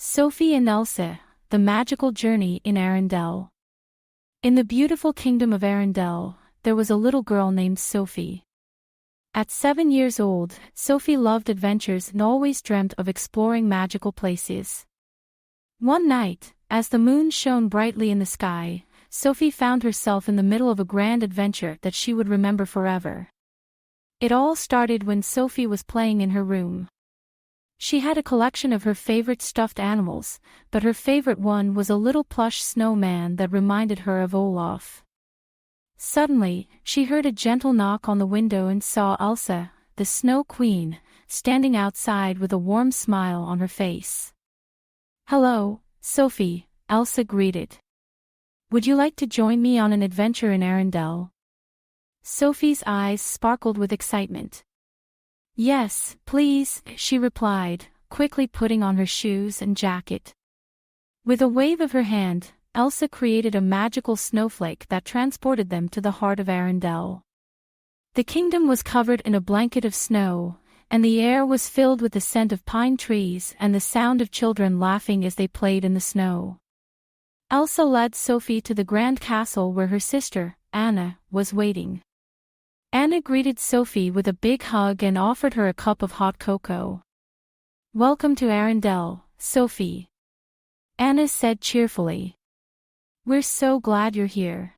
Sophie and Elsa, The Magical Journey in Arendelle. In the beautiful kingdom of Arendelle, there was a little girl named Sophie. At 7 years old, Sophie loved adventures and always dreamt of exploring magical places. One night, as the moon shone brightly in the sky, Sophie found herself in the middle of a grand adventure that she would remember forever. It all started when Sophie was playing in her room. She had a collection of her favorite stuffed animals, but her favorite one was a little plush snowman that reminded her of Olaf. Suddenly, she heard a gentle knock on the window and saw Elsa, the Snow Queen, standing outside with a warm smile on her face. "Hello, Sophie," Elsa greeted. "Would you like to join me on an adventure in Arendelle?" Sophie's eyes sparkled with excitement. "Yes, please," she replied, quickly putting on her shoes and jacket. With a wave of her hand, Elsa created a magical snowflake that transported them to the heart of Arendelle. The kingdom was covered in a blanket of snow, and the air was filled with the scent of pine trees and the sound of children laughing as they played in the snow. Elsa led Sophie to the grand castle where her sister, Anna, was waiting. Anna greeted Sophie with a big hug and offered her a cup of hot cocoa. "Welcome to Arendelle, Sophie," Anna said cheerfully. "We're so glad you're here."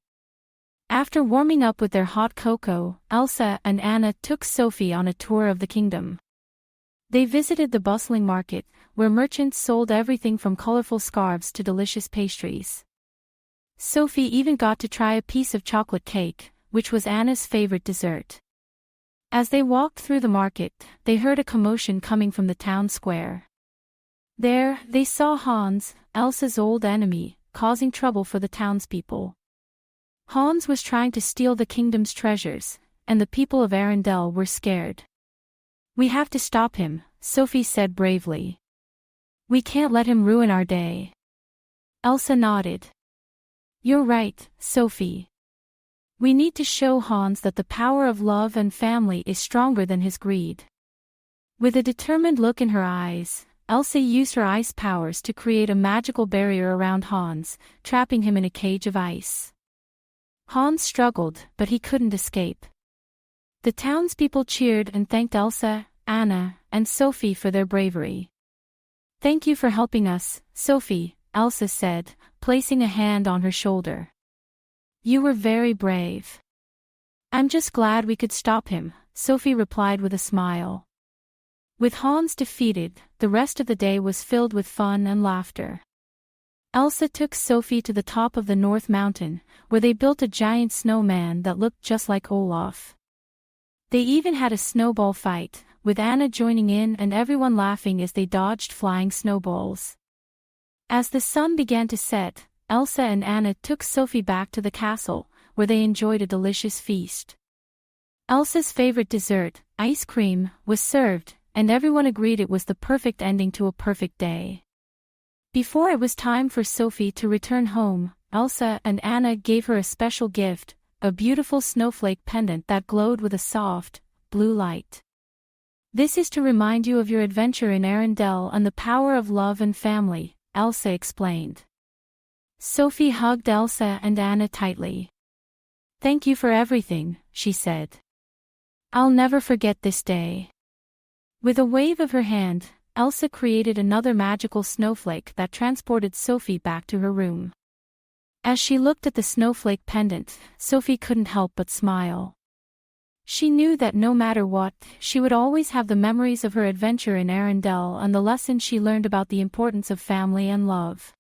After warming up with their hot cocoa, Elsa and Anna took Sophie on a tour of the kingdom. They visited the bustling market, where merchants sold everything from colorful scarves to delicious pastries. Sophie even got to try a piece of chocolate cake, which was Anna's favorite dessert. As they walked through the market, they heard a commotion coming from the town square. There, they saw Hans, Elsa's old enemy, causing trouble for the townspeople. Hans was trying to steal the kingdom's treasures, and the people of Arendelle were scared. "We have to stop him," Sophie said bravely. "We can't let him ruin our day." Elsa nodded. "You're right, Sophie. We need to show Hans that the power of love and family is stronger than his greed." With a determined look in her eyes, Elsa used her ice powers to create a magical barrier around Hans, trapping him in a cage of ice. Hans struggled, but he couldn't escape. The townspeople cheered and thanked Elsa, Anna, and Sophie for their bravery. "Thank you for helping us, Sophie," Elsa said, placing a hand on her shoulder. "You were very brave." "I'm just glad we could stop him," Sophie replied with a smile. With Hans defeated, the rest of the day was filled with fun and laughter. Elsa took Sophie to the top of the North Mountain, where they built a giant snowman that looked just like Olaf. They even had a snowball fight, with Anna joining in and everyone laughing as they dodged flying snowballs. As the sun began to set, Elsa and Anna took Sophie back to the castle, where they enjoyed a delicious feast. Elsa's favorite dessert, ice cream, was served, and everyone agreed it was the perfect ending to a perfect day. Before it was time for Sophie to return home, Elsa and Anna gave her a special gift, a beautiful snowflake pendant that glowed with a soft, blue light. "This is to remind you of your adventure in Arendelle and the power of love and family," Elsa explained. Sophie hugged Elsa and Anna tightly. "Thank you for everything," she said. "I'll never forget this day." With a wave of her hand, Elsa created another magical snowflake that transported Sophie back to her room. As she looked at the snowflake pendant, Sophie couldn't help but smile. She knew that no matter what, she would always have the memories of her adventure in Arendelle and the lessons she learned about the importance of family and love.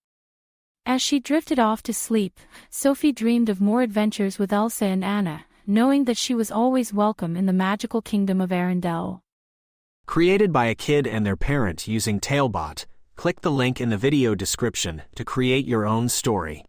As she drifted off to sleep, Sophie dreamed of more adventures with Elsa and Anna, knowing that she was always welcome in the magical kingdom of Arendelle. Created by a kid and their parent using Talebot, click the link in the video description to create your own story.